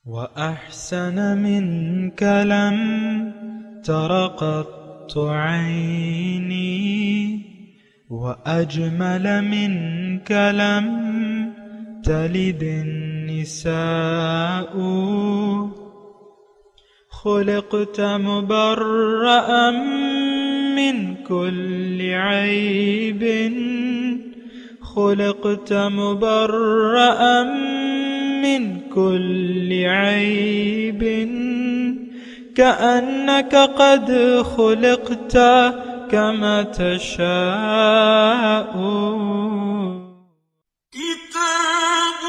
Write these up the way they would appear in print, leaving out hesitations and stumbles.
وأحسن منك لم تر قط عيني، وأجمل منك لم تلد النساء. خلقت مبرأ من كل عيب، خلقت مبرأ من كل عيب، كأنك قد خلقت كما تشاء. كتاب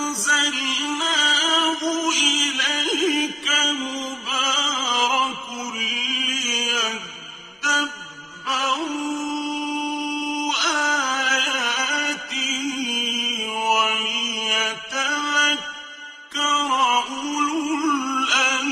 أنزلناه إليك مبارك ليدبروا آياته وليتذكر أولو الألباب.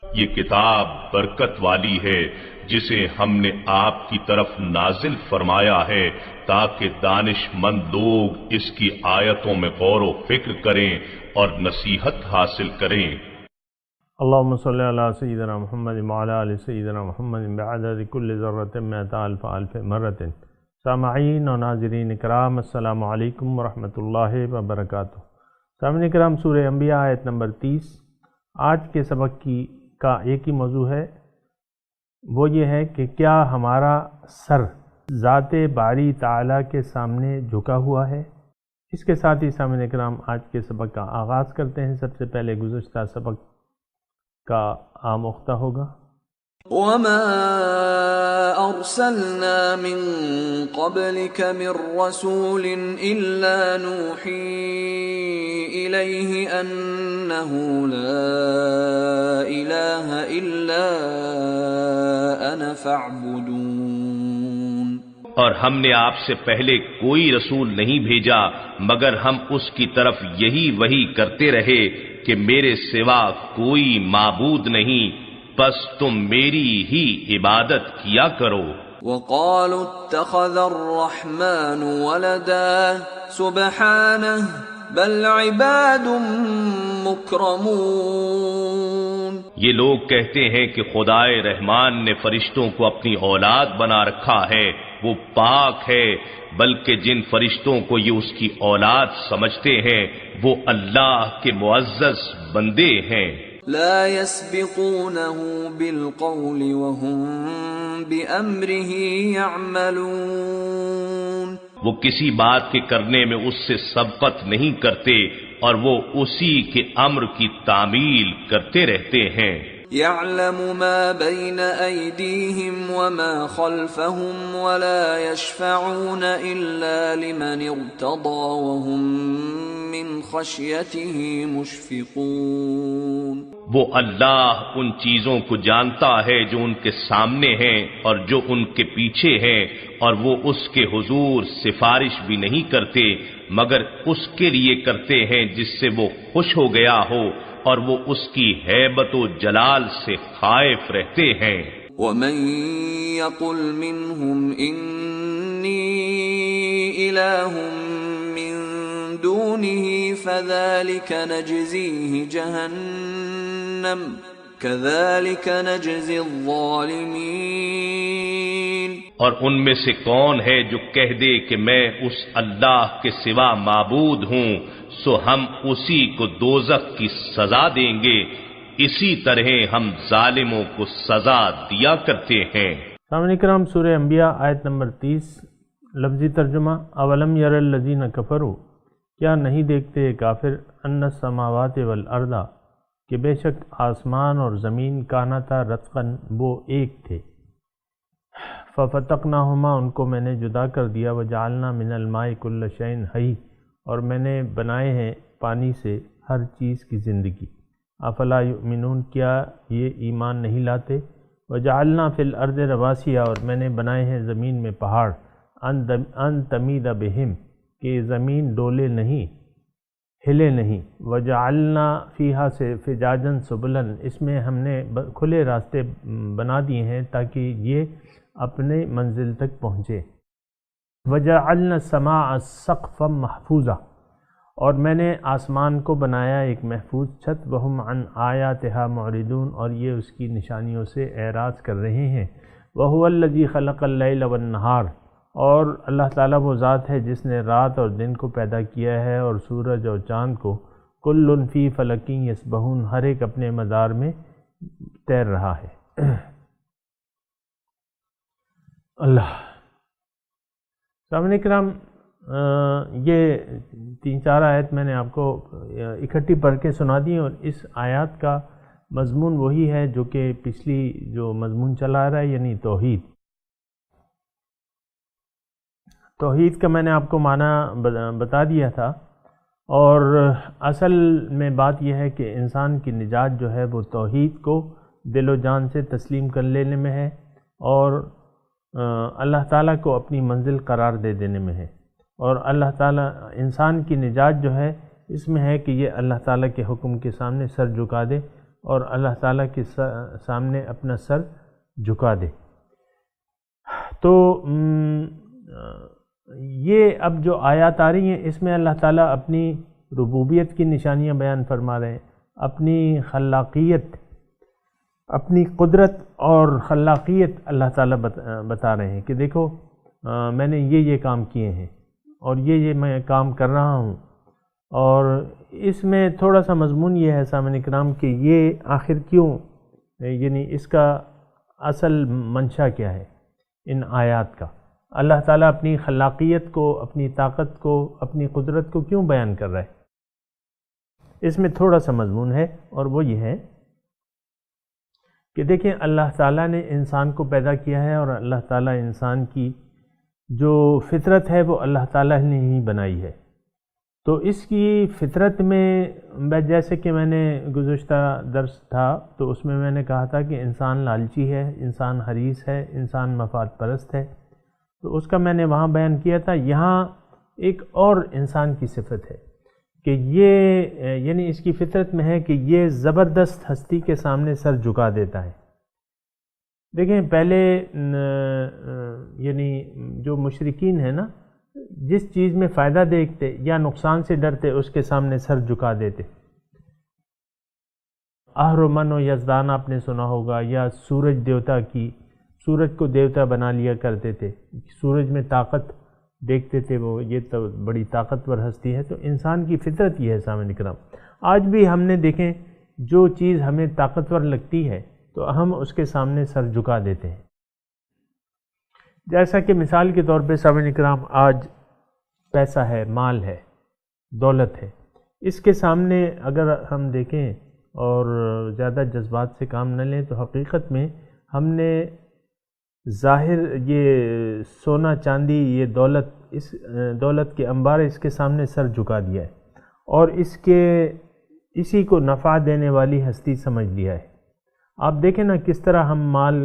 یہ کتاب برکت والی ہے جسے ہم نے آپ کی طرف نازل فرمایا ہے تاکہ دانش مند لوگ اس کی آیتوں میں غور و فکر کریں اور نصیحت حاصل کریں. اللہم صلی علی سیدنا محمد وعلی آل سیدنا محمد بعدد کل ذرۃ مئۃ الف الف مرۃ. سامعین و ناظرین اکرام، السلام علیکم ورحمۃ اللہ وبرکاتہ. سامعین اکرام، سورہ انبیاء آیت نمبر 30. آج کے سبق کا ایک ہی موضوع ہے، وہ یہ ہے کہ کیا ہمارا سر ذات باری تعالیٰ کے سامنے جھکا ہوا ہے؟ اس کے ساتھ ہی سامعین اکرام آج کے سبق کا آغاز کرتے ہیں. سب سے پہلے گزشتہ سبق کا آموختہ ہوگا. وَمَا أَرْسَلْنَا مِن قَبْلِكَ مِن رَّسُولٍ إِلَّا نُوحِي إِلَيْهِ أَنَّهُ لَا إِلَٰهَ إِلَّا أَنَا فَاعْبُدُونِ. اور ہم نے آپ سے پہلے کوئی رسول نہیں بھیجا مگر ہم اس کی طرف یہی وحی کرتے رہے کہ میرے سوا کوئی معبود نہیں، بس تم میری ہی عبادت کیا کرو. وَقَالُوا اتَّخَذَ الرَّحْمَنُ وَلَدًا سُبْحَانَهُ بَلْ عِبَادٌ مُكْرَمُونَ. یہ لوگ کہتے ہیں کہ خدائے رحمان نے فرشتوں کو اپنی اولاد بنا رکھا ہے، وہ پاک ہے، بلکہ جن فرشتوں کو یہ اس کی اولاد سمجھتے ہیں وہ اللہ کے معزز بندے ہیں. لا يسبقونه بالقول وهم بأمره يعملون. وہ کسی بات کے کرنے میں اس سے سبقت نہیں کرتے اور وہ اسی کے امر کی تعمیل کرتے رہتے ہیں. يعلم ما بين أيديهم وما خلفهم ولا يشفعون إلا لمن ارتضى وهم من خشيته مشفقون. وہ اللہ ان چیزوں کو جانتا ہے جو ان کے سامنے ہیں اور جو ان کے پیچھے ہیں، اور وہ اس کے حضور سفارش بھی نہیں کرتے مگر اس کے لیے کرتے ہیں جس سے وہ خوش ہو گیا ہو اور وہ اس کی ہیبت و جلال سے خائف رہتے ہیں. وَمَن يَقُلْ مِنْهُمْ إِنِّي إِلَٰهٌ مِّن دُونِهِ فَذَلِكَ نَجْزِيهِ جَهَنَّمَ كَذَلِكَ نَجْزِي الظَّالِمِينَ. اور ان میں سے کون ہے جو کہہ دے کہ میں اس اللہ کے سوا معبود ہوں سو ہم اسی کو دوزخ کی سزا دیں گے، اسی طرح ہم ظالموں کو سزا دیا کرتے ہیں. سامعین کرام، سورہ انبیاء آیت نمبر 30. لفظی ترجمہ: اولم یر الذین کفروا، کیا نہیں دیکھتے کافر، ان السماوات والارض، کہ بے شک آسمان اور زمین کانتا رتقاً، وہ ایک تھے، ففتقناہما، ان کو میں نے جدا کر دیا، وجعلنا من الماء کل شیء حی، اور میں نے بنائے ہیں پانی سے ہر چیز کی زندگی. افلا یؤمنون، کیا یہ ایمان نہیں لاتے؟ وجعلنا فی الارض رواسیا، اور میں نے بنائے ہیں زمین میں پہاڑ، ان تمید بہم، کہ زمین ڈولے نہیں، ہلے نہیں. وجعلنا فیہا سے فجاجن سبلن، اس میں ہم نے کھلے راستے بنا دیے ہیں تاکہ یہ اپنے منزل تک پہنچے. وَجَعَلْنَا السَّمَاءَ سَقْفًا مَحْفُوظًا، اور میں نے آسمان کو بنایا ایک محفوظ چھت، وَهُمْ عَنْ آيَاتِهَا مُعْرِضُونَ، اور یہ اس کی نشانیوں سے اعراض کر رہے ہیں۔ وَهُوَ الَّذِي خَلَقَ اللَّيْلَ وَالنَّهَارَ، اور اللہ تعالیٰ وہ ذات ہے جس نے رات اور دن کو پیدا کیا ہے، اور سورج اور چاند کو، كُلٌّ فِي فَلَكٍ يَسْبَحُونَ، ہر ایک اپنے مدار میں تیر رہا ہے۔ اللہ سامعین کرام، یہ 3-4 آیت میں نے آپ کو اکٹھی پڑھ کے سنا دی، اور اس آیات کا مضمون وہی ہے جو کہ پچھلی جو مضمون چلا رہا ہے، یعنی توحید۔ توحید کا میں نے آپ کو معنی بتا دیا تھا، اور اصل میں بات یہ ہے کہ انسان کی نجات جو ہے وہ توحید کو دل و جان سے تسلیم کر لینے میں ہے، اور اللہ تعالیٰ کو اپنی منزل قرار دے دینے میں ہے، اور اللہ تعالیٰ انسان کی نجات جو ہے اس میں ہے کہ یہ اللہ تعالیٰ کے حکم کے سامنے سر جھکا دے، اور اللہ تعالیٰ کے سامنے اپنا سر جھکا دے۔ تو یہ اب جو آیات آ رہی ہیں اس میں اللہ تعالیٰ اپنی ربوبیت کی نشانیاں بیان فرما رہے ہیں، اپنی خلاقیت، اپنی قدرت اور خلاقیت اللہ تعالیٰ بتا رہے ہیں کہ دیکھو میں نے یہ کام کیے ہیں، اور یہ میں کام کر رہا ہوں۔ اور اس میں تھوڑا سا مضمون یہ ہے سامعین کرام کہ یہ آخر کیوں، یعنی اس کا اصل منشا کیا ہے ان آیات کا، اللہ تعالیٰ اپنی خلاقیت کو، اپنی طاقت کو، اپنی قدرت کو کیوں بیان کر رہا ہے۔ اس میں تھوڑا سا مضمون ہے، اور وہ یہ ہے کہ دیکھیں اللہ تعالیٰ نے انسان کو پیدا کیا ہے، اور اللہ تعالیٰ انسان کی جو فطرت ہے وہ اللہ تعالیٰ نے ہی بنائی ہے۔ تو اس کی فطرت میں جیسے کہ میں نے گزشتہ درس تھا تو اس میں نے کہا تھا کہ انسان لالچی ہے، انسان حریص ہے، انسان مفاد پرست ہے، تو اس کا میں نے وہاں بیان کیا تھا۔ یہاں ایک اور انسان کی صفت ہے کہ یہ یعنی اس کی فطرت میں ہے کہ یہ زبردست ہستی کے سامنے سر جھکا دیتا ہے۔ دیکھیں پہلے یعنی جو مشرکین ہیں نا، جس چیز میں فائدہ دیکھتے یا نقصان سے ڈرتے اس کے سامنے سر جھکا دیتے۔ اہرمن و یزدان آپ نے سنا ہوگا، یا سورج دیوتا کی، سورج کو دیوتا بنا لیا کرتے تھے، سورج میں طاقت دیکھتے تھے، وہ یہ تو بڑی طاقتور ہستی ہے۔ تو انسان کی فطرت یہ ہے سامعین کرام۔ آج بھی ہم نے دیکھیں جو چیز ہمیں طاقتور لگتی ہے تو ہم اس کے سامنے سر جھکا دیتے ہیں۔ جیسا کہ مثال کے طور پہ سامعین کرام، آج پیسہ ہے، مال ہے، دولت ہے، اس کے سامنے اگر ہم دیکھیں اور زیادہ جذبات سے کام نہ لیں تو حقیقت میں ہم نے ظاہر یہ سونا چاندی، یہ دولت، اس دولت کے انبار اس کے سامنے سر جھکا دیا ہے، اور اسی کو نفع دینے والی ہستی سمجھ لیا ہے۔ آپ دیکھیں نا کس طرح ہم مال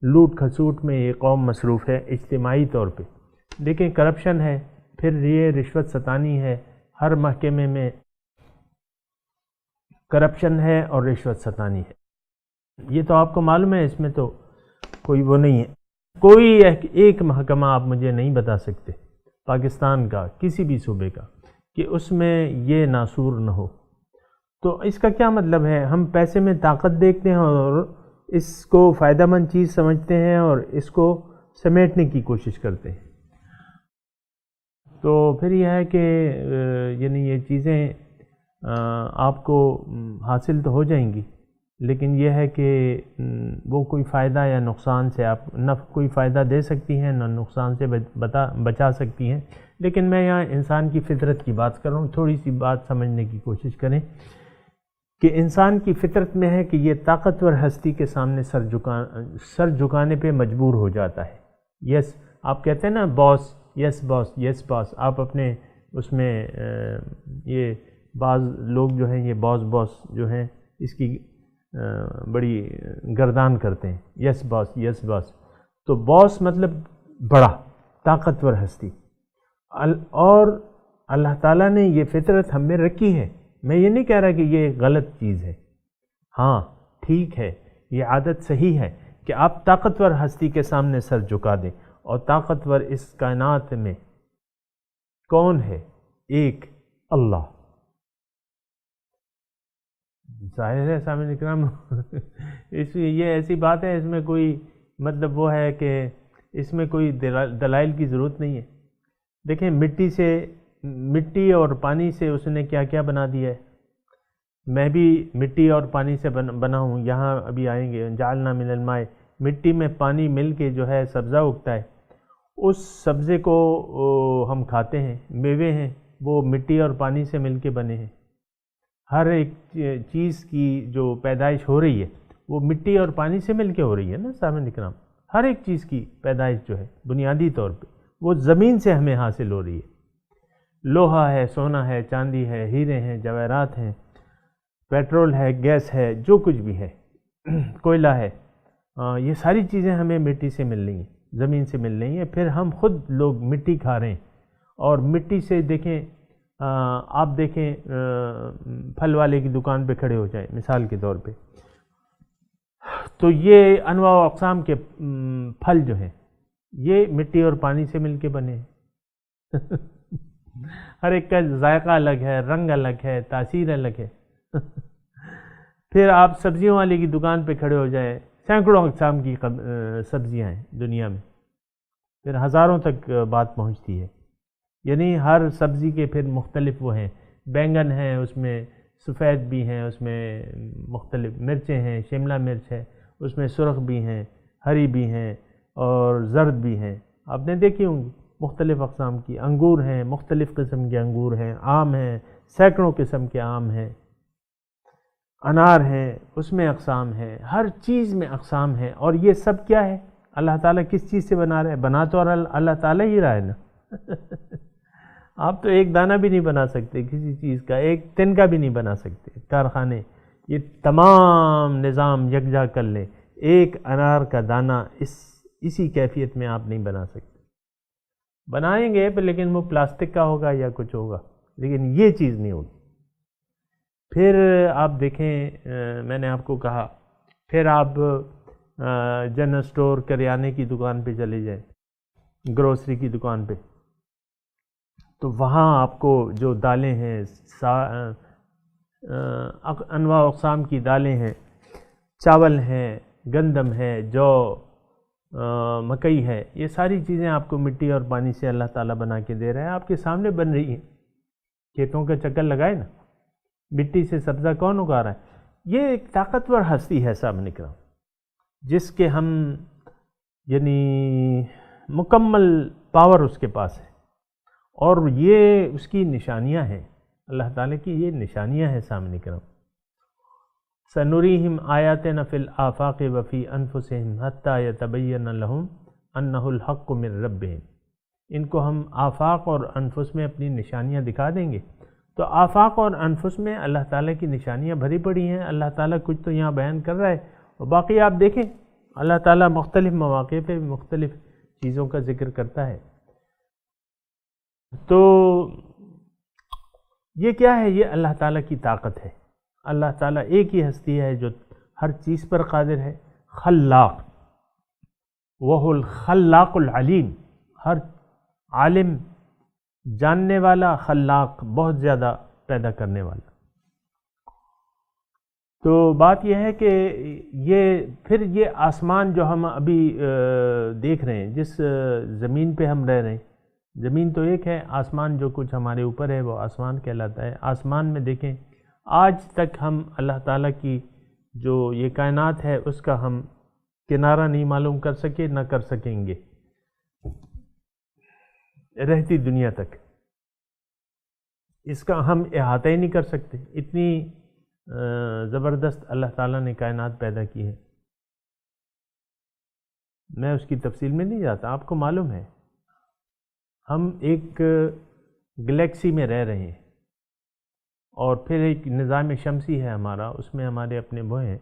لوٹ کھسوٹ میں یہ قوم مصروف ہے اجتماعی طور پہ۔ دیکھیں کرپشن ہے، پھر یہ رشوت ستانی ہے، ہر محکمے میں کرپشن ہے اور رشوت ستانی ہے۔ یہ تو آپ کو معلوم ہے، اس میں تو کوئی وہ نہیں ہے، کوئی ایک محکمہ آپ مجھے نہیں بتا سکتے پاکستان کا، کسی بھی صوبے کا، کہ اس میں یہ ناسور نہ ہو۔ تو اس کا کیا مطلب ہے؟ ہم پیسے میں طاقت دیکھتے ہیں اور اس کو فائدہ مند چیز سمجھتے ہیں اور اس کو سمیٹنے کی کوشش کرتے ہیں۔ تو پھر یہ ہے کہ یعنی یہ چیزیں آپ کو حاصل تو ہو جائیں گی، لیکن یہ ہے کہ وہ کوئی فائدہ یا نقصان سے آپ نہ کوئی فائدہ دے سکتی ہیں، نہ نقصان سے بچا سکتی ہیں۔ لیکن میں یہاں انسان کی فطرت کی بات کر رہا ہوں، تھوڑی سی بات سمجھنے کی کوشش کریں کہ انسان کی فطرت میں ہے کہ یہ طاقتور ہستی کے سامنے سر جھکانے پہ مجبور ہو جاتا ہے۔ یس، آپ کہتے ہیں نا باس، یس باس، یس باس، آپ اپنے اس میں یہ بعض لوگ جو ہیں یہ باس جو ہیں اس کی بڑی گردان کرتے ہیں، یس باس، یس باس۔ تو باس مطلب بڑا طاقتور ہستی، اور اللہ تعالیٰ نے یہ فطرت ہم میں رکھی ہے۔ میں یہ نہیں کہہ رہا کہ یہ غلط چیز ہے، ہاں ٹھیک ہے، یہ عادت صحیح ہے کہ آپ طاقتور ہستی کے سامنے سر جھکا دیں، اور طاقتور اس کائنات میں کون ہے؟ ایک اللہ۔ ظاہر ہے سامعین اکرام یہ ایسی بات ہے، اس میں کوئی مطلب وہ ہے کہ اس میں کوئی دلائل کی ضرورت نہیں ہے۔ دیکھیں مٹی اور پانی سے اس نے کیا کیا بنا دیا ہے۔ میں بھی مٹی اور پانی سے بنا ہوں، یہاں ابھی آئیں گے جعلنا من الماء، مٹی میں پانی مل کے جو ہے سبزہ اگتا ہے، اس سبزے کو ہم کھاتے ہیں، میوے ہیں وہ مٹی اور پانی سے مل کے بنے ہیں۔ ہر ایک چیز کی جو پیدائش ہو رہی ہے وہ مٹی اور پانی سے مل کے ہو رہی ہے نا سامعین اکرام۔ ہر ایک چیز کی پیدائش جو ہے بنیادی طور پہ وہ زمین سے ہمیں حاصل ہو رہی ہے۔ لوہا ہے، سونا ہے، چاندی ہے، ہیرے ہیں، جواہرات ہیں، پیٹرول ہے، گیس ہے، جو کچھ بھی ہے، کوئلہ ہے، یہ ساری چیزیں ہمیں مٹی سے مل رہی ہیں، زمین سے مل رہی ہیں۔ پھر ہم خود لوگ مٹی کھا رہے ہیں، اور مٹی سے دیکھیں آپ دیکھیں پھل والے کی دکان پہ کھڑے ہو جائیں مثال کے طور پہ، تو یہ انواع و اقسام کے پھل جو ہیں یہ مٹی اور پانی سے مل کے بنے ہیں۔ ہر ایک کا ذائقہ الگ ہے، رنگ الگ ہے، تاثیر الگ ہے۔ پھر آپ سبزیوں والے کی دکان پہ کھڑے ہو جائیں، سینکڑوں اقسام کی سبزیاں ہیں دنیا میں، پھر ہزاروں تک بات پہنچتی ہے۔ یعنی ہر سبزی کے پھر مختلف وہ ہیں، بینگن ہیں اس میں سفید بھی ہیں، اس میں مختلف مرچیں ہیں، شملہ مرچ ہے اس میں، سرخ بھی ہیں، ہری بھی ہیں اور زرد بھی ہیں، آپ نے دیکھی ہوں گی مختلف اقسام کی۔ انگور ہیں، مختلف قسم کے انگور ہیں، آم ہیں، سینکڑوں قسم کے آم ہیں، انار ہیں اس میں اقسام ہیں، ہر چیز میں اقسام ہیں۔ اور یہ سب کیا ہے؟ اللہ تعالیٰ کس چیز سے بنا رہے ہیں؟ بنا تو اللہ تعالیٰ ہی رہا ہے نا۔ آپ تو ایک دانہ بھی نہیں بنا سکتے کسی چیز کا، ایک تن کا بھی نہیں بنا سکتے۔ کارخانے یہ تمام نظام یکجا کر لیں، ایک انار کا دانہ اسی کیفیت میں آپ نہیں بنا سکتے۔ بنائیں گے لیکن وہ پلاسٹک کا ہوگا یا کچھ ہوگا، لیکن یہ چیز نہیں ہوگی۔ پھر آپ دیکھیں میں نے آپ کو کہا، پھر آپ جنرل سٹور کریانے کی دکان پہ چلے جائیں، گروسری کی دکان پہ، تو وہاں آپ کو جو دالیں ہیں، انواع و اقسام کی دالیں ہیں، چاول ہیں، گندم ہے، جو مکئی ہے، یہ ساری چیزیں آپ کو مٹی اور پانی سے اللہ تعالیٰ بنا کے دے رہا ہے، آپ کے سامنے بن رہی ہیں۔ کھیتوں کا چکر لگائے نا، مٹی سے سبزہ کون اگا رہا ہے؟ یہ ایک طاقتور ہستی ہے سامنے کرام، جس کے ہم یعنی مکمل پاور اس کے پاس ہے، اور یہ اس کی نشانیاں ہیں، اللہ تعالیٰ کی یہ نشانیاں ہیں سامنے کرام۔ سنریہم آیاتنا فی الآفاق وفی انفسہم حتی یتبین لہم انہ الحق من ربہم، ان کو ہم آفاق اور انفس میں اپنی نشانیاں دکھا دیں گے۔ تو آفاق اور انفس میں اللہ تعالیٰ کی نشانیاں بھری پڑی ہیں، اللہ تعالیٰ کچھ تو یہاں بیان کر رہا ہے، اور باقی آپ دیکھیں اللہ تعالیٰ مختلف مواقع پہ مختلف چیزوں کا ذکر کرتا ہے۔ تو یہ کیا ہے؟ یہ اللہ تعالیٰ کی طاقت ہے۔ اللہ تعالیٰ ایک ہی ہستی ہے جو ہر چیز پر قادر ہے، خلاق، وہ الخلاق العلیم، ہر عالم، جاننے والا، خلاق، بہت زیادہ پیدا کرنے والا۔ تو بات یہ ہے کہ پھر یہ آسمان جو ہم ابھی دیکھ رہے ہیں، جس زمین پہ ہم رہ رہے ہیں، زمین تو ایک ہے، آسمان جو کچھ ہمارے اوپر ہے وہ آسمان کہلاتا ہے۔ آسمان میں دیکھیں آج تک ہم اللہ تعالیٰ کی جو یہ کائنات ہے اس کا ہم کنارہ نہیں معلوم کر سکے، نہ کر سکیں گے رہتی دنیا تک، اس کا ہم احاطہ ہی نہیں کر سکتے، اتنی زبردست اللہ تعالیٰ نے کائنات پیدا کی ہے۔ میں اس کی تفصیل میں نہیں جاتا، آپ کو معلوم ہے ہم ایک گلیکسی میں رہ رہے ہیں، اور پھر ایک نظام شمسی ہے ہمارا، اس میں ہمارے اپنے وہ ہیں،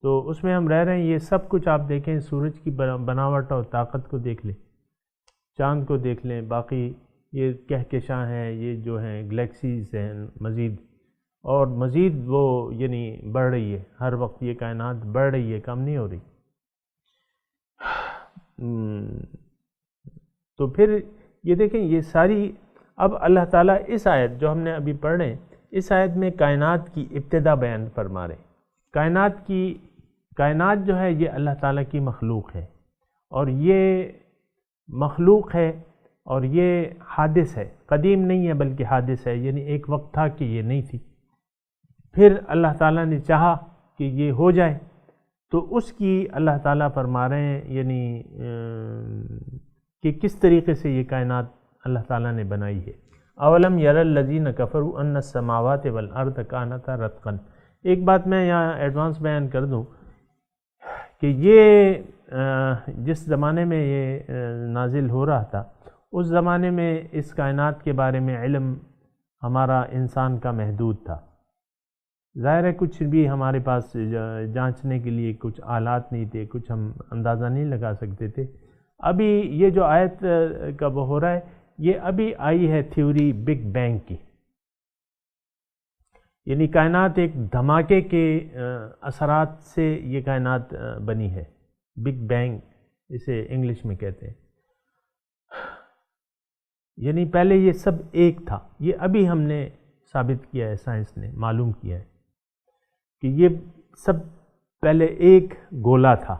تو اس میں ہم رہ رہے ہیں۔ یہ سب کچھ آپ دیکھیں، سورج کی بناوٹ اور طاقت کو دیکھ لیں، چاند کو دیکھ لیں، باقی یہ کہکشاں ہیں، یہ جو ہیں گلیکسیز ہیں مزید، اور مزید وہ یعنی بڑھ رہی ہے، ہر وقت یہ کائنات بڑھ رہی ہے، کم نہیں ہو رہی۔ تو پھر یہ دیکھیں یہ ساری، اب اللہ تعالیٰ اس آیت جو ہم نے ابھی پڑھ رہے ہیں، اس آیت میں کائنات کی ابتدا بیان فرما رہے ہیں۔ کائنات جو ہے یہ اللہ تعالیٰ کی مخلوق ہے، اور یہ مخلوق ہے اور یہ حادث ہے، قدیم نہیں ہے بلکہ حادث ہے، یعنی ایک وقت تھا کہ یہ نہیں تھی، پھر اللہ تعالیٰ نے چاہا کہ یہ ہو جائے، تو اس کی اللہ تعالیٰ فرما رہے ہیں یعنی کہ کس طریقے سے یہ کائنات اللہ تعالیٰ نے بنائی ہے۔ اولم یر الذین کفروا ان السماوات والارض کانتا رتقا۔ ایک بات میں یہاں ایڈوانس بیان کر دوں کہ یہ جس زمانے میں یہ نازل ہو رہا تھا، اس زمانے میں اس کائنات کے بارے میں علم ہمارا انسان کا محدود تھا، ظاہر ہے کچھ بھی ہمارے پاس جانچنے کے لیے کچھ آلات نہیں تھے، کچھ ہم اندازہ نہیں لگا سکتے تھے۔ ابھی یہ جو آیت کا وہ ہو رہا ہے، یہ ابھی آئی ہے تھیوری بگ بینگ کی، یعنی کائنات ایک دھماکے کے اثرات سے یہ کائنات بنی ہے، بگ بینگ اسے انگلش میں کہتے ہیں، یعنی پہلے یہ سب ایک تھا۔ یہ ابھی ہم نے ثابت کیا ہے، سائنس نے معلوم کیا ہے کہ یہ سب پہلے ایک گولا تھا،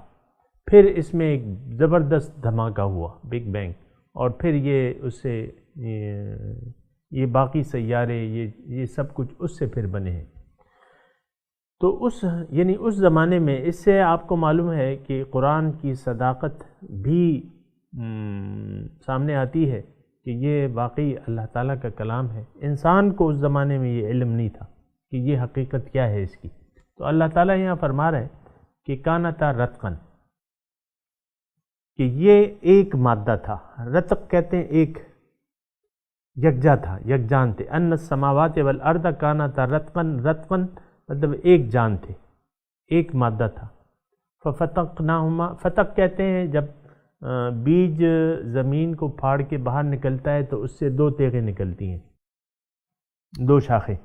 پھر اس میں ایک زبردست دھماکہ ہوا بگ بینگ، اور پھر یہ اس سے یہ باقی سیارے یہ سب کچھ اس سے پھر بنے ہیں۔ تو یعنی اس زمانے میں اس سے آپ کو معلوم ہے کہ قرآن کی صداقت بھی سامنے آتی ہے کہ یہ واقعی اللہ تعالیٰ کا کلام ہے۔ انسان کو اس زمانے میں یہ علم نہیں تھا کہ یہ حقیقت کیا ہے اس کی۔ تو اللہ تعالیٰ یہاں فرما رہے ہیں کہ کانتا رتقن، کہ یہ ایک مادہ تھا، رتق کہتے ہیں ایک، یکجا تھا، یکجان تھے۔ ان السماوات والارض کانتا رتقن، رتقن مطلب ایک جان تھے، ایک مادہ تھا۔ ففتقناہما، فتق کہتے ہیں جب بیج زمین کو پھاڑ کے باہر نکلتا ہے تو اس سے دو تیغیں نکلتی ہیں، دو شاخیں،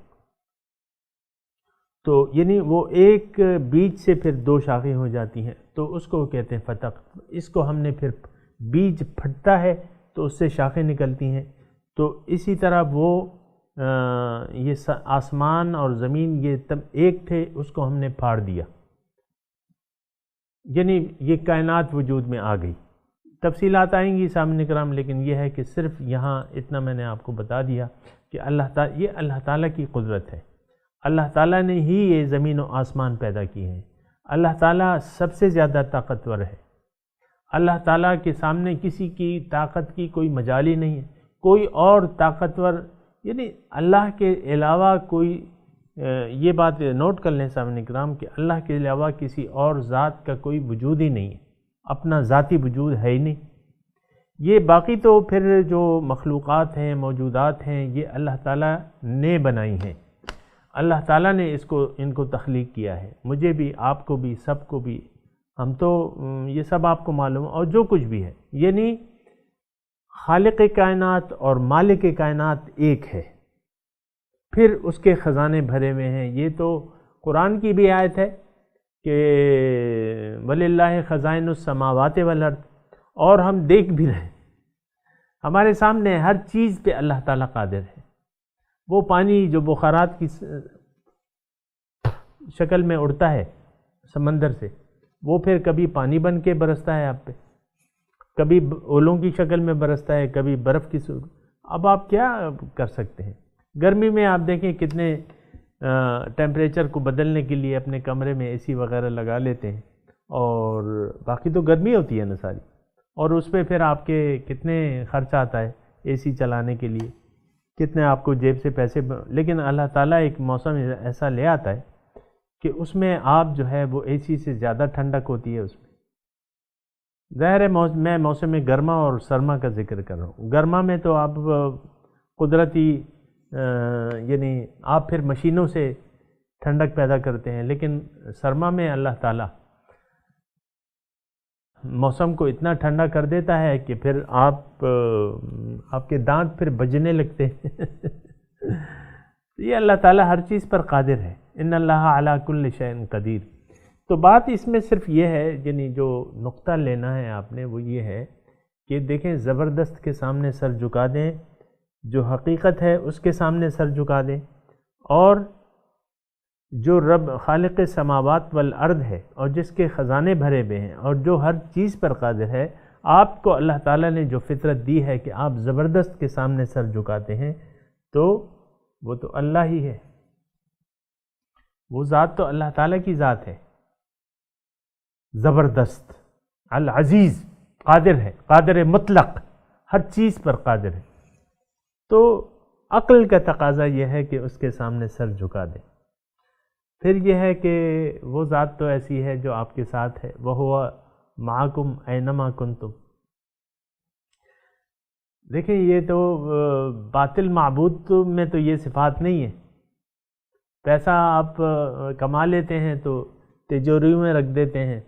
تو یعنی وہ ایک بیج سے پھر دو شاخیں ہو جاتی ہیں، تو اس کو کہتے ہیں فتق۔ اس کو ہم نے پھر بیج پھٹتا ہے تو اس سے شاخیں نکلتی ہیں، تو اسی طرح وہ یہ آسمان اور زمین یہ تب ایک تھے، اس کو ہم نے پھاڑ دیا، یعنی یہ کائنات وجود میں آ گئی۔ تفصیلات آئیں گی سامنے کرام، لیکن یہ ہے کہ صرف یہاں اتنا میں نے آپ کو بتا دیا کہ یہ اللہ تعالیٰ کی قدرت ہے، اللہ تعالیٰ نے ہی یہ زمین و آسمان پیدا کی ہیں، اللہ تعالیٰ سب سے زیادہ طاقتور ہے، اللہ تعالیٰ کے سامنے کسی کی طاقت کی کوئی مجال ہی نہیں ہے، کوئی اور طاقتور یعنی اللہ کے علاوہ کوئی، یہ بات نوٹ کر لیں سامنے کرام کہ اللہ کے علاوہ کسی اور ذات کا کوئی وجود ہی نہیں ہے، اپنا ذاتی وجود ہے ہی نہیں۔ یہ باقی تو پھر جو مخلوقات ہیں، موجودات ہیں، یہ اللہ تعالیٰ نے بنائی ہیں، اللہ تعالیٰ نے ان کو تخلیق کیا ہے، مجھے بھی، آپ کو بھی، سب کو بھی، ہم تو یہ سب آپ کو معلوم، اور جو کچھ بھی ہے، یعنی خالق کائنات اور مالک کائنات ایک ہے، پھر اس کے خزانے بھرے ہوئے ہیں۔ یہ تو قرآن کی بھی آیت ہے کہ وَلِلَّهِ خَزَائِنُ السَّمَاوَاتِ وَالْأَرْضِ، اور ہم دیکھ بھی رہے ہیں، ہمارے سامنے ہر چیز پہ اللہ تعالیٰ قادر ہے۔ وہ پانی جو بخارات کی شکل میں اڑتا ہے سمندر سے، وہ پھر کبھی پانی بن کے برستا ہے آپ پہ، کبھی اولوں کی شکل میں برستا ہے، کبھی برف کی صورت۔ اب آپ کیا کر سکتے ہیں؟ گرمی میں آپ دیکھیں کتنے ٹیمپریچر کو بدلنے کے لیے اپنے کمرے میں اے سی وغیرہ لگا لیتے ہیں، اور باقی تو گرمی ہوتی ہے نا ساری، اور اس پہ پھر آپ کے کتنے خرچ آتا ہے اے سی چلانے کے لیے، کتنے آپ کو جیب سے پیسے، لیکن اللہ تعالیٰ ایک موسم ایسا لے آتا ہے کہ اس میں آپ جو ہے وہ اے سی سے زیادہ ٹھنڈک ہوتی ہے اس میں۔ ظاہر ہے میں موسم گرما اور سرما کا ذکر کر رہا ہوں۔ گرما میں تو آپ قدرتی یعنی آپ پھر مشینوں سے ٹھنڈک پیدا کرتے ہیں، لیکن سرما میں اللہ تعالیٰ موسم کو اتنا ٹھنڈا کر دیتا ہے کہ پھر آپ کے دانت پھر بجنے لگتے ہیں۔ یہ اللہ تعالیٰ ہر چیز پر قادر ہے، ان اللہ علی کل شیء قدیر۔ تو بات اس میں صرف یہ ہے، یعنی جو نقطہ لینا ہے آپ نے وہ یہ ہے کہ دیکھیں زبردست کے سامنے سر جھکا دیں، جو حقیقت ہے اس کے سامنے سر جھکا دیں، اور جو رب خالق سماوات والارض ہے اور جس کے خزانے بھرے ہوئے ہیں اور جو ہر چیز پر قادر ہے، آپ کو اللہ تعالیٰ نے جو فطرت دی ہے کہ آپ زبردست کے سامنے سر جھکاتے ہیں، تو وہ تو اللہ ہی ہے، وہ ذات تو اللہ تعالیٰ کی ذات ہے، زبردست، العزیز، قادر ہے، قادر مطلق، ہر چیز پر قادر ہے۔ تو عقل کا تقاضا یہ ہے کہ اس کے سامنے سر جھکا دیں۔ پھر یہ ہے کہ وہ ذات تو ایسی ہے جو آپ کے ساتھ ہے، وَهُوَ مَعَكُمْ أَيْنَمَا كُنْتُمْ۔ دیکھیں یہ تو باطل معبود میں تو یہ صفات نہیں ہے۔ پیسہ آپ کما لیتے ہیں تو تجوری میں رکھ دیتے ہیں،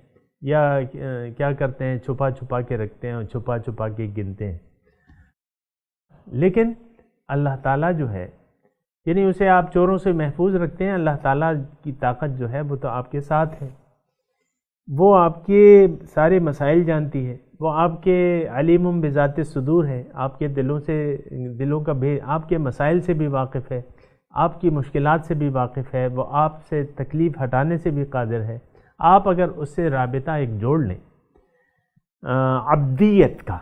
یا کیا کرتے ہیں، چھپا چھپا کے رکھتے ہیں اور چھپا چھپا کے گنتے ہیں۔ لیکن اللہ تعالیٰ جو ہے، یعنی اسے آپ چوروں سے محفوظ رکھتے ہیں، اللہ تعالیٰ کی طاقت جو ہے وہ تو آپ کے ساتھ ہے، وہ آپ کے سارے مسائل جانتی ہے، وہ آپ کے علیم بذات الصدور ہے، آپ کے دلوں کا آپ کے مسائل سے بھی واقف ہے، آپ کی مشکلات سے بھی واقف ہے، وہ آپ سے تکلیف ہٹانے سے بھی قادر ہے۔ آپ اگر اس سے رابطہ ایک جوڑ لیں عبدیت کا،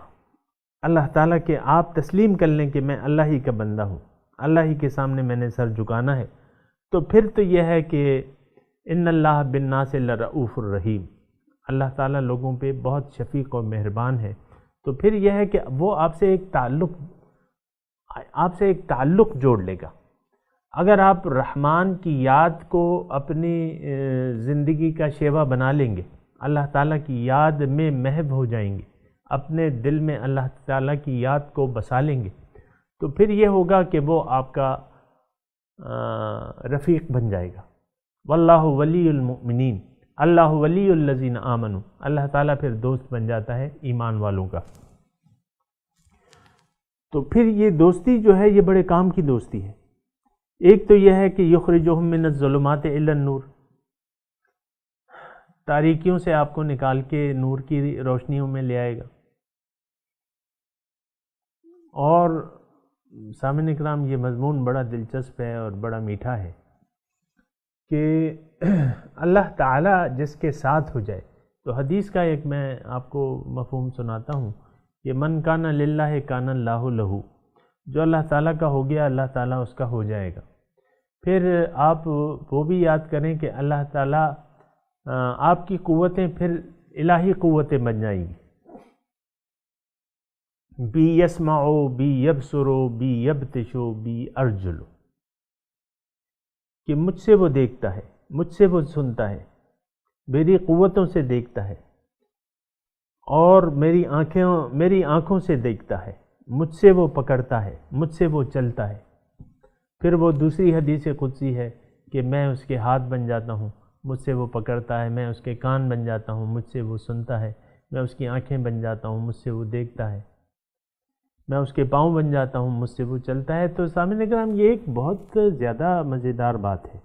اللہ تعالیٰ کے آپ تسلیم کر لیں کہ میں اللہ ہی کا بندہ ہوں، اللہ ہی کے سامنے میں نے سر جھکانا ہے، تو پھر تو یہ ہے کہ ان اللہ بالناس لرؤوف الرحیم، اللہ تعالیٰ لوگوں پہ بہت شفیق اور مہربان ہے۔ تو پھر یہ ہے کہ وہ آپ سے ایک تعلق جوڑ لے گا۔ اگر آپ رحمان کی یاد کو اپنی زندگی کا شیوا بنا لیں گے، اللہ تعالیٰ کی یاد میں محو ہو جائیں گے، اپنے دل میں اللہ تعالیٰ کی یاد کو بسا لیں گے، تو پھر یہ ہوگا کہ وہ آپ کا رفیق بن جائے گا۔ واللہ ولی المؤمنین، اللہ ولی الذین آمنوا، اللہ تعالیٰ پھر دوست بن جاتا ہے ایمان والوں کا۔ تو پھر یہ دوستی جو ہے یہ بڑے کام کی دوستی ہے۔ ایک تو یہ ہے کہ یخرجہم من الظلمات الی النور، تاریکیوں سے آپ کو نکال کے نور کی روشنیوں میں لے آئے گا۔ اور سامعین اکرام، یہ مضمون بڑا دلچسپ ہے اور بڑا میٹھا ہے کہ اللہ تعالیٰ جس کے ساتھ ہو جائے، تو حدیث کا ایک میں آپ کو مفہوم سناتا ہوں کہ من کان للہ کان اللہ لہ، جو اللہ تعالیٰ کا ہو گیا اللہ تعالیٰ اس کا ہو جائے گا۔ پھر آپ وہ بھی یاد کریں کہ اللہ تعالیٰ آپ کی قوتیں پھر الہی قوتیں بن جائیں گی، بی یسمعو، بی یبصرو، بی یبطشو، بی ارجلو، کہ مجھ سے وہ دیکھتا ہے، مجھ سے وہ سنتا ہے، میری قوتوں سے دیکھتا ہے، اور میری آنکھوں سے دیکھتا ہے، مجھ سے وہ پکڑتا ہے، مجھ سے وہ چلتا ہے۔ پھر وہ دوسری حدیث قدسی ہے کہ میں اس کے ہاتھ بن جاتا ہوں، مجھ سے وہ پکڑتا ہے، میں اس کے کان بن جاتا ہوں، مجھ سے وہ سنتا ہے، میں اس کی آنکھیں بن جاتا ہوں، مجھ سے وہ دیکھتا ہے، میں اس کے پاؤں بن جاتا ہوں، مجھ سے وہ چلتا ہے۔ تو سامعین اکرام، یہ ایک بہت زیادہ مزیدار بات ہے۔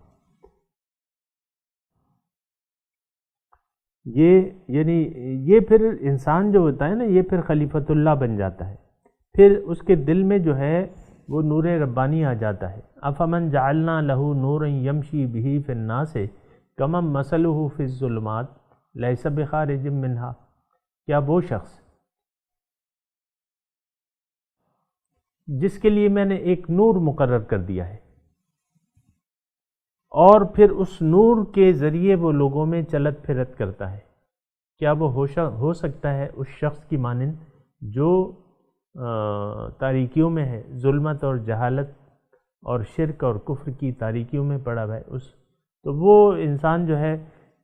یہ پھر انسان جو ہوتا ہے نا، یہ پھر خلیفۃ اللہ بن جاتا ہے، پھر اس کے دل میں جو ہے وہ نور ربانی آ جاتا ہے۔ افمن جعلنا لہ نورا یمشی بہ فی الناس کمن مثلہ فی الظلمات لیس بخارج منہا، کیا وہ شخص جس کے لیے میں نے ایک نور مقرر کر دیا ہے، اور پھر اس نور کے ذریعے وہ لوگوں میں چلت پھرت کرتا ہے، کیا وہ ہو سکتا ہے اس شخص کی مانند جو تاریکیوں میں ہے، ظلمت اور جہالت اور شرک اور کفر کی تاریکیوں میں پڑا ہوا ہے؟ تو وہ انسان جو ہے،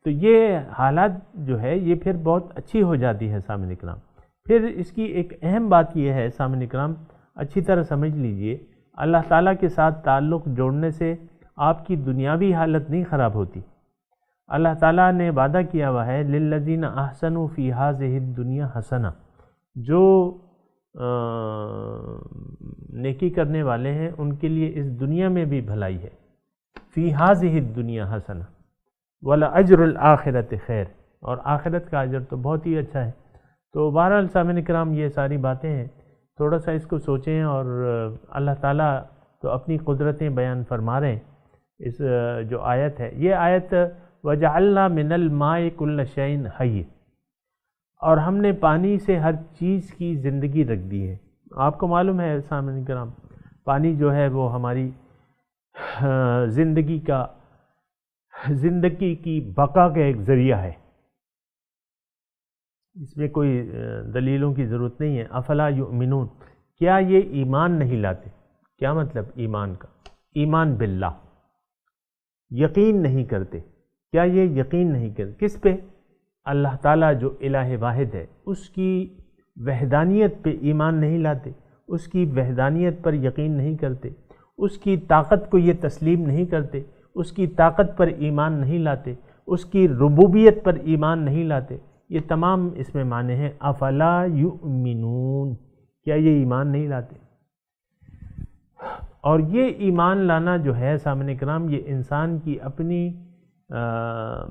تو یہ حالات جو ہے یہ پھر بہت اچھی ہو جاتی ہے سامعین اکرام۔ پھر اس کی ایک اہم بات یہ ہے سامعین اکرام، اچھی طرح سمجھ لیجئے، اللہ تعالیٰ کے ساتھ تعلق جوڑنے سے آپ کی دنیاوی حالت نہیں خراب ہوتی۔ اللہ تعالیٰ نے وعدہ کیا ہوا ہے للذین احسنوا فی ہذہ الدنیا حسنہ، جو نیکی کرنے والے ہیں ان کے لیے اس دنیا میں بھی بھلائی ہے، فی ہذہ الدنیا حسنہ ولاجر الآخرۃ خیر، اور آخرت کا اجر تو بہت ہی اچھا ہے۔ تو بہرحال سامعین کرام یہ ساری باتیں ہیں، تھوڑا سا اس کو سوچیں، اور اللہ تعالیٰ تو اپنی قدرتیں بیان فرما رہے ہیں۔ اس جو آیت ہے، یہ آیت وَجَعَلْنَا مِنَ الْمَاءِ كُلَّ شَيْءٍ حَيٍّ، اور ہم نے پانی سے ہر چیز کی زندگی رکھ دی ہے۔ آپ کو معلوم ہے سامعین کرام، پانی جو ہے وہ ہماری زندگی کی بقا کا ایک ذریعہ ہے، اس میں کوئی دلیلوں کی ضرورت نہیں ہے۔ افلا یؤمنون، کیا یہ ایمان نہیں لاتے؟ کیا مطلب ایمان کا؟ ایمان باللہ، یقین نہیں کرتے۔ کیا یہ یقین نہیں کرتے؟ کس پہ؟ اللہ تعالیٰ جو الہ واحد ہے، اس کی وحدانیت پہ ایمان نہیں لاتے، اس کی وحدانیت پر یقین نہیں کرتے، اس کی طاقت کو یہ تسلیم نہیں کرتے، اس کی طاقت پر ایمان نہیں لاتے، اس کی ربوبیت پر ایمان نہیں لاتے۔ یہ تمام اس میں معنی ہیں افلا یؤمنون، کیا یہ ایمان نہیں لاتے؟ اور یہ ایمان لانا جو ہے سامعین کرام، یہ انسان کی اپنی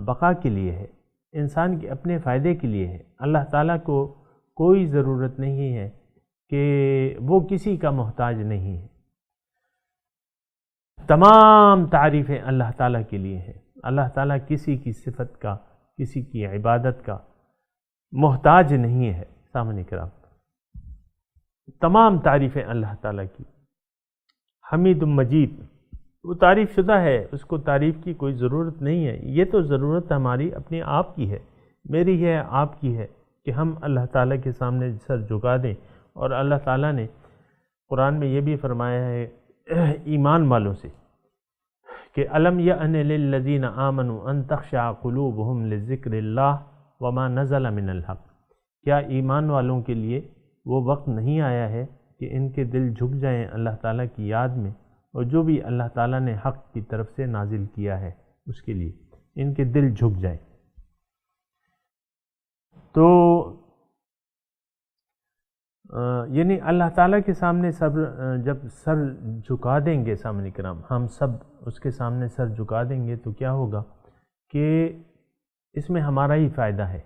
بقا کے لیے ہے، انسان کے اپنے فائدے کے لیے ہے۔ اللہ تعالیٰ کو کوئی ضرورت نہیں ہے کہ وہ کسی کا محتاج نہیں ہے۔ تمام تعریفیں اللہ تعالیٰ کے لیے ہیں۔ اللہ تعالیٰ کسی کی صفت کا، کسی کی عبادت کا محتاج نہیں ہے سامعین کرام۔ تمام تعریفیں اللہ تعالیٰ کی، حمید مجید، وہ تعریف شدہ ہے، اس کو تعریف کی کوئی ضرورت نہیں ہے۔ یہ تو ضرورت ہماری اپنے آپ کی ہے، میری ہے، آپ کی ہے، کہ ہم اللہ تعالیٰ کے سامنے سر جھکا دیں۔ اور اللہ تعالیٰ نے قرآن میں یہ بھی فرمایا ہے ایمان والوں سے کہ الم یأن للذین آمنوا ان تخشع قلوبہم لذکر اللہ وما نزل من الحق، کیا ایمان والوں کے لیے وہ وقت نہیں آیا ہے کہ ان کے دل جھک جائیں اللہ تعالیٰ کی یاد میں، اور جو بھی اللہ تعالیٰ نے حق کی طرف سے نازل کیا ہے اس کے لیے ان کے دل جھک جائیں۔ تو یعنی اللہ تعالیٰ کے سامنے جب سر جھکا دیں گے سامنے کرام، ہم سب اس کے سامنے سر جھکا دیں گے، تو کیا ہوگا کہ اس میں ہمارا ہی فائدہ ہے۔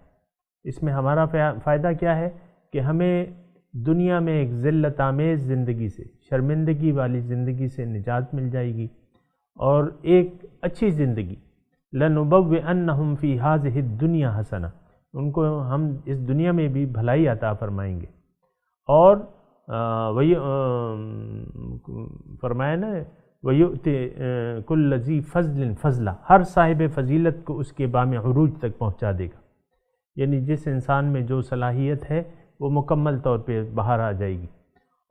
اس میں ہمارا فائدہ کیا ہے کہ ہمیں دنیا میں ایک ذلت آمیز زندگی سے، شرمندگی والی زندگی سے نجات مل جائے گی، اور ایک اچھی زندگی لَنُبَوِّئَنَّهُمْ فِي هَذِهِ الدُّنْيَا حَسَنَةً، ان کو ہم اس دنیا میں بھی بھلائی عطا فرمائیں گے۔ اور وہی فرمایا نا وَيُؤْتِ كُلَّ ذِي فَضْلٍ فَضْلًا، ہر صاحب فضیلت کو اس کے بام عروج تک پہنچا دے گا۔ یعنی جس انسان میں جو صلاحیت ہے وہ مکمل طور پہ باہر آ جائے گی،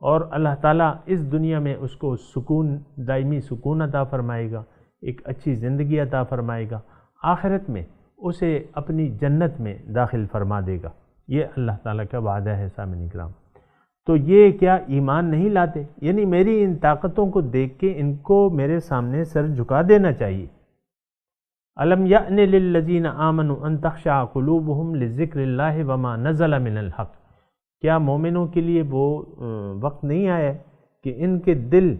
اور اللہ تعالیٰ اس دنیا میں اس کو سکون، دائمی سکون عطا فرمائے گا، ایک اچھی زندگی عطا فرمائے گا، آخرت میں اسے اپنی جنت میں داخل فرما دے گا۔ یہ اللہ تعالیٰ کا وعدہ ہے سامعین کرام۔ تو یہ کیا ایمان نہیں لاتے؟ یعنی میری ان طاقتوں کو دیکھ کے ان کو میرے سامنے سر جھکا دینا چاہیے۔ الم یأن للذین آمنوا ان تخشع قلوبہم لذکر اللہ وما نزل من الحق، کیا مومنوں کے لیے وہ وقت نہیں آیا کہ ان کے دل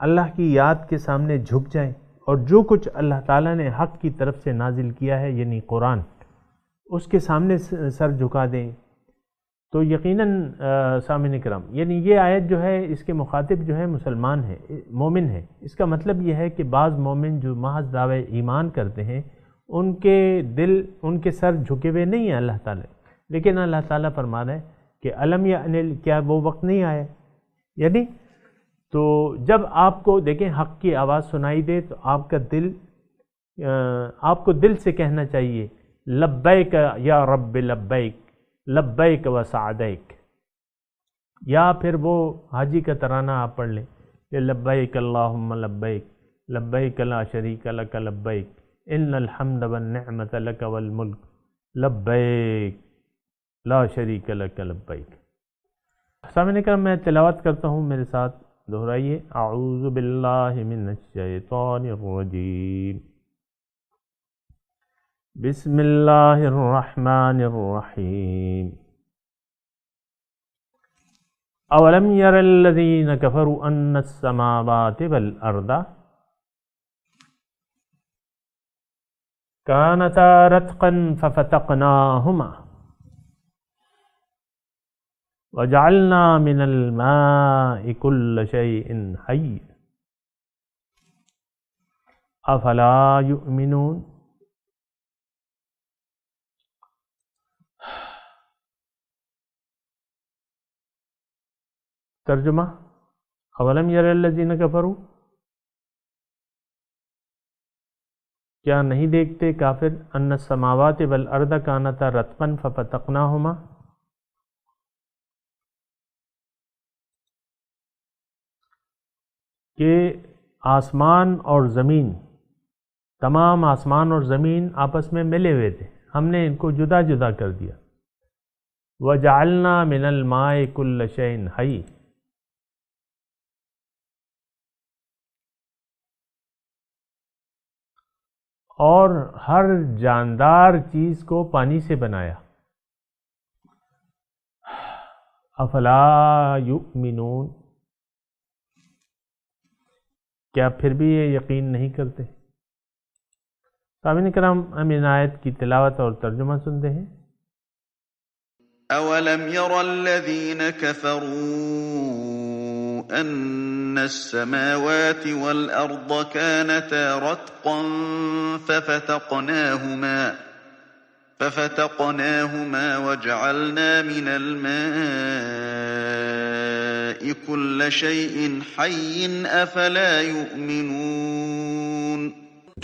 اللہ کی یاد کے سامنے جھک جائیں، اور جو کچھ اللہ تعالیٰ نے حق کی طرف سے نازل کیا ہے یعنی قرآن، اس کے سامنے سر جھکا دیں؟ تو یقیناً سامعین کرام، یعنی یہ آیت جو ہے اس کے مخاطب جو ہے مسلمان ہے، مومن ہے۔ اس کا مطلب یہ ہے کہ بعض مومن جو محض دعوے ایمان کرتے ہیں، ان کے دل، ان کے سر جھکے ہوئے نہیں ہیں اللہ تعالیٰ، لیکن اللہ تعالیٰ فرما رہا ہے کہ الم یأن، کیا وہ وقت نہیں آیا؟ یعنی تو جب آپ کو دیکھیں حق کی آواز سنائی دے تو آپ کا دل، آپ کو دل سے کہنا چاہیے لبیک یا رب لبیک، لبیک و سعدیک، یا پھر وہ حاجی کا ترانہ آپ پڑھ لیں کہ لبیک اللہم لبیک، لبیک لا شریک لک لبیک، ان الحمد والنعمت لک والملک، لبیک لا شریک لک لبیک۔ سامعین کرام، میں تلاوت کرتا ہوں، میرے ساتھ دہرائیے۔ اعوذ باللہ من الشیطان الرجیم، بسم اللہ الرحمن الرحیم۔ اولم یر الذین کفروا ان السماوات والارض کانتا رتقا ففتقناہما وجعلنا من الماء كل شيء حي افلا یؤمنون۔ ترجمہ، اولم یر الذین کفروا، کیا نہیں دیکھتے کافر ان السماوات والارض کانتا رتقا ففتقناہما، کہ آسمان اور زمین، تمام آسمان اور زمین آپس میں ملے ہوئے تھے، ہم نے ان کو جدا جدا کر دیا۔ وجعلنا من الماء کل شیء حی، اور ہر جاندار چیز کو پانی سے بنایا۔ افلا یؤمنون، کیا پھر بھی یہ یقین نہیں کرتے؟ سامعین کرام، ہم ان آیت کی تلاوت اور ترجمہ سنتے ہیں۔ اولم ير الذين كفروا ان السماوات والارض كانتا رتقا ففتقناهما وجعلنا من الماء كل شيء حي افلا يؤمنون۔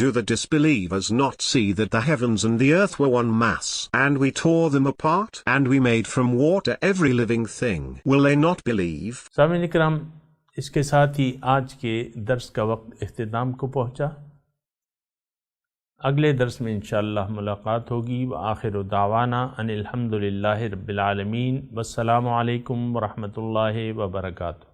Do the disbelievers not see that the heavens and the earth were one mass, and we tore them apart, and we made from water every living thing? Will they not believe? سامعین کرام، اس کے ساتھ ہی آج کے درس کا وقت اختتام کو پہنچا۔ اگلے درس میں انشاءاللہ ملاقات ہوگی۔ وآخر دعوانا ان الحمدللہ رب العالمین، والسلام علیکم ورحمۃ اللہ وبرکاتہ۔